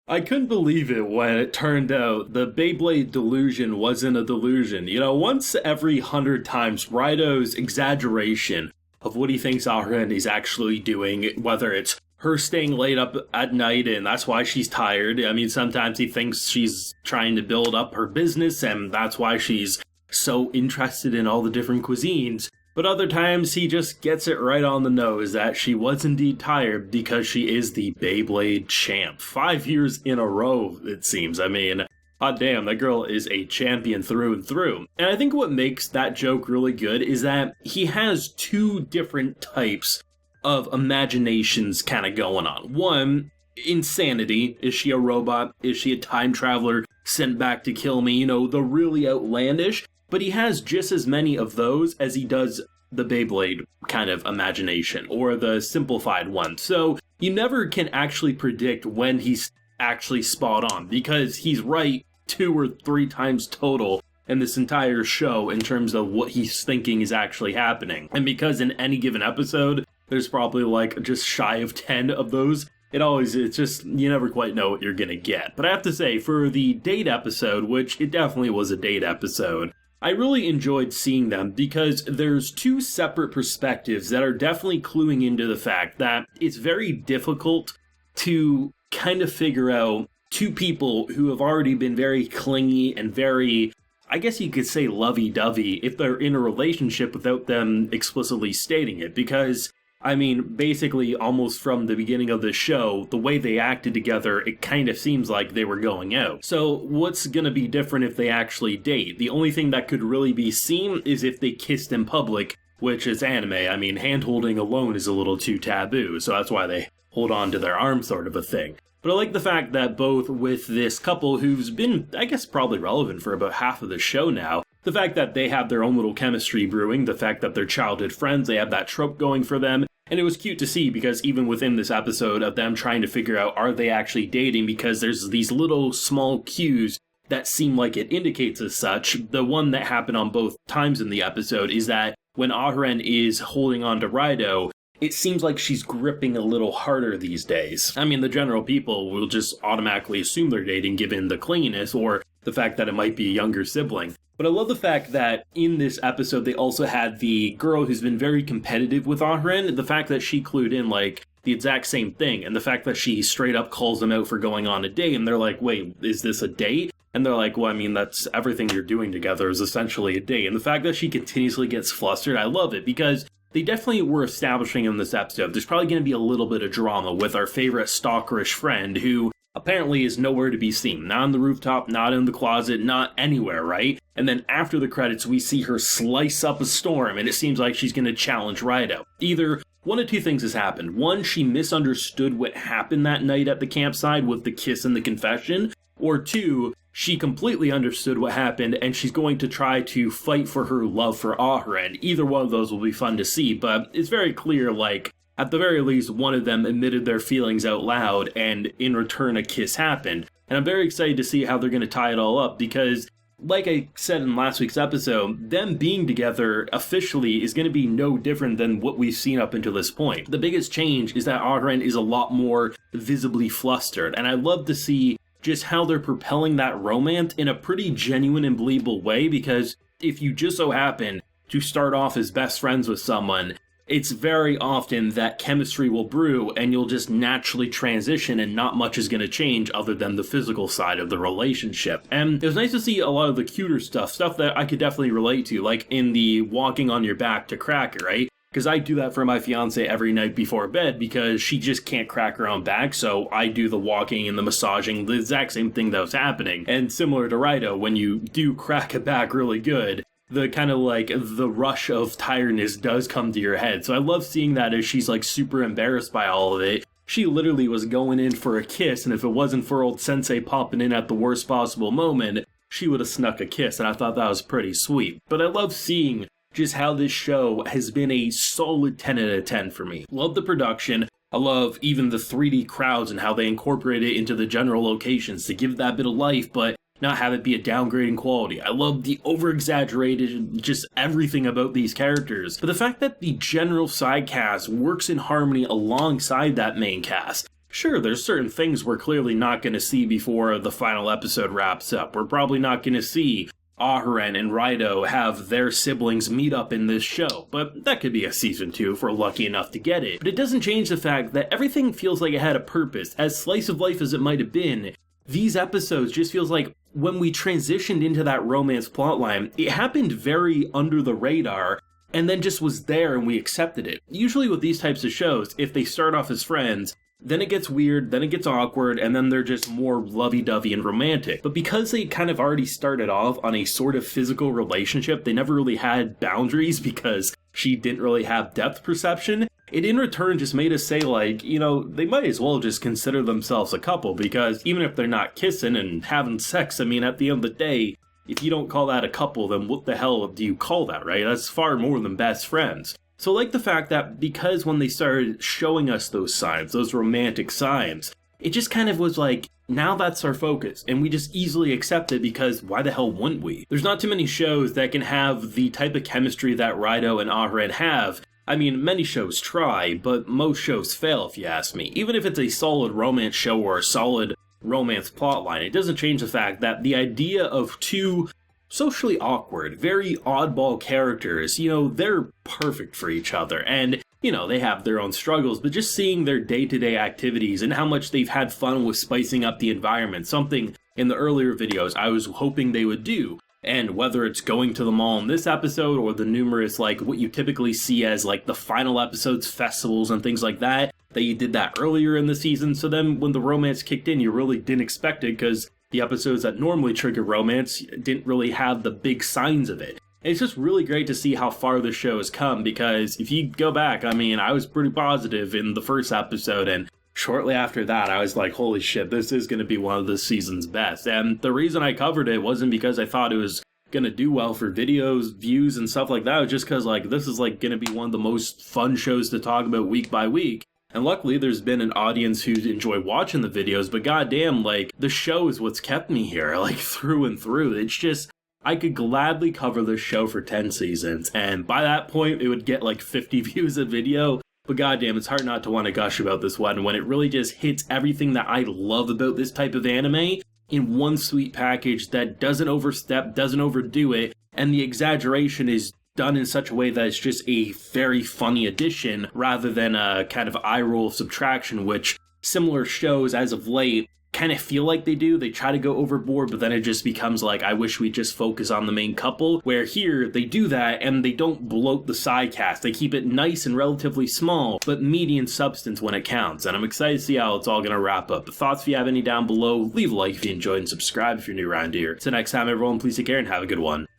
I couldn't believe it when it turned out the Beyblade delusion wasn't a delusion. You know, once every 100 times, RAIDOU's exaggeration of what he thinks Aharen is actually doing, whether it's her staying late up at night and that's why she's tired. I mean, sometimes he thinks she's trying to build up her business and that's why she's so interested in all the different cuisines. But other times he just gets it right on the nose that she was indeed tired because she is the Beyblade champ. 5 years in a row, it seems. I mean, hot damn, that girl is a champion through and through. And I think what makes that joke really good is that he has two different types of imaginations kind of going on. One, insanity. Is she a robot? Is she a time traveler sent back to kill me? You know, the really outlandish. But he has just as many of those as he does the Beyblade kind of imagination, or the simplified one. So you never can actually predict when he's actually spot on, because he's right 2 or 3 times total in this entire show in terms of what he's thinking is actually happening. And because in any given episode, there's probably like just shy of 10 of those, it's just, you never quite know what you're gonna get. But I have to say, for the date episode, which it definitely was a date episode, I really enjoyed seeing them because there's 2 separate perspectives that are definitely cluing into the fact that it's very difficult to kind of figure out 2 people who have already been very clingy and very, I guess you could say, lovey-dovey if they're in a relationship without them explicitly stating it. Because, I mean, basically almost from the beginning of the show, the way they acted together, it kind of seems like they were going out. So what's gonna be different if they actually date? The only thing that could really be seen is if they kissed in public, which is anime. I mean, hand-holding alone is a little too taboo, so that's why they hold on to their arms sort of a thing. But I like the fact that both with this couple who's been, I guess, probably relevant for about half of the show now, the fact that they have their own little chemistry brewing, the fact that they're childhood friends, they have that trope going for them. And it was cute to see because even within this episode of them trying to figure out are they actually dating, because there's these little small cues that seem like it indicates as such. The one that happened on both times in the episode is that when Aharen is holding on to RAIDOU, it seems like she's gripping a little harder these days. I mean, the general people will just automatically assume they're dating given the clinginess or the fact that it might be a younger sibling. But I love the fact that in this episode, they also had the girl who's been very competitive with Aharen. The fact that she clued in, like, the exact same thing. And the fact that she straight up calls them out for going on a date. And they're like, wait, is this a date? And they're like, well, I mean, that's everything you're doing together is essentially a date. And the fact that she continuously gets flustered, I love it. Because they definitely were establishing in this episode, there's probably going to be a little bit of drama with our favorite stalkerish friend who apparently is nowhere to be seen. Not on the rooftop, not in the closet, not anywhere, right? And then after the credits, we see her slice up a storm, and it seems like she's going to challenge RAIDOU. Either one of 2 things has happened. One, she misunderstood what happened that night at the campsite with the kiss and the confession. Or 2, she completely understood what happened, and she's going to try to fight for her love for Aharen. Either one of those will be fun to see, but it's very clear, like, at the very least, one of them admitted their feelings out loud, and in return, a kiss happened. And I'm very excited to see how they're going to tie it all up, because, like I said in last week's episode, them being together officially is going to be no different than what we've seen up until this point. The biggest change is that Aharen is a lot more visibly flustered, and I love to see just how they're propelling that romance in a pretty genuine and believable way, because if you just so happen to start off as best friends with someone, it's very often that chemistry will brew and you'll just naturally transition and not much is going to change other than the physical side of the relationship. And it was nice to see a lot of the cuter stuff that I could definitely relate to, like in the walking on your back to crack it, right? Because I do that for my fiance every night before bed because she just can't crack her own back, so I do the walking and the massaging, the exact same thing that was happening. And similar to RAIDOU, when you do crack a back really good, the kind of like the rush of tiredness does come to your head. So I love seeing that as she's like super embarrassed by all of it. She literally was going in for a kiss, and if it wasn't for old sensei popping in at the worst possible moment, she would have snuck a kiss, and I thought that was pretty sweet. But I love seeing just how this show has been a solid 10 out of 10 for me. Love the production. I love even the 3D crowds and how they incorporate it into the general locations to give that bit of life, but not have it be a downgrade in quality. I love the over-exaggerated, just everything about these characters. But the fact that the general side cast works in harmony alongside that main cast sure, there's certain things we're clearly not going to see before the final episode wraps up. We're probably not going to see Aharen and RAIDOU have their siblings meet up in this show, but that could be a season 2 if we're lucky enough to get it. But it doesn't change the fact that everything feels like it had a purpose. As slice of life as it might have been, these episodes just feels like when we transitioned into that romance plotline, it happened very under the radar, and then just was there and we accepted it. Usually with these types of shows, if they start off as friends, then it gets weird, then it gets awkward, and then they're just more lovey-dovey and romantic. But because they kind of already started off on a sort of physical relationship, they never really had boundaries because she didn't really have depth perception, it in return just made us say, like, you know, they might as well just consider themselves a couple, because even if they're not kissing and having sex, I mean, at the end of the day, if you don't call that a couple, then what the hell do you call that, right? That's far more than best friends. So I like the fact that because when they started showing us those signs, those romantic signs, it just kind of was like, now that's our focus, and we just easily accept it because why the hell wouldn't we? There's not too many shows that can have the type of chemistry that RAIDOU and Aharen have. I mean, many shows try, but most shows fail if you ask me. Even if it's a solid romance show or a solid romance plotline, it doesn't change the fact that the idea of two socially awkward, very oddball characters, you know, they're perfect for each other, and, you know, they have their own struggles, but just seeing their day-to-day activities and how much they've had fun with spicing up the environment, something in the earlier videos I was hoping they would do. And whether it's going to the mall in this episode or the numerous, like, what you typically see as, like, the final episodes, festivals and things like that you did that earlier in the season, so then when the romance kicked in, you really didn't expect it, because the episodes that normally trigger romance didn't really have the big signs of it. And it's just really great to see how far the show has come, because if you go back, I mean, I was pretty positive in the first episode, and shortly after that, I was like, holy shit, this is going to be one of this season's best. And the reason I covered it wasn't because I thought it was going to do well for videos, views, and stuff like that. It was just because, like, this is, like, going to be one of the most fun shows to talk about week by week. And luckily, there's been an audience who enjoy watching the videos, but goddamn, like, the show is what's kept me here, like, through and through. It's just, I could gladly cover this show for 10 seasons, and by that point, it would get, like, 50 views a video. But goddamn, it's hard not to want to gush about this one when it really just hits everything that I love about this type of anime in one sweet package that doesn't overstep, doesn't overdo it, and the exaggeration is done in such a way that it's just a very funny addition rather than a kind of eye roll of subtraction, which similar shows as of late kind of feel like they do. They try to go overboard, but then it just becomes like, I wish we just focus on the main couple, where here they do that and they don't bloat the side cast. They keep it nice and relatively small, but meaty in substance when it counts. And I'm excited to see how it's all going to wrap up. But thoughts, if you have any down below, leave a like if you enjoyed and subscribe if you're new around here. Till next time, everyone, please take care and have a good one.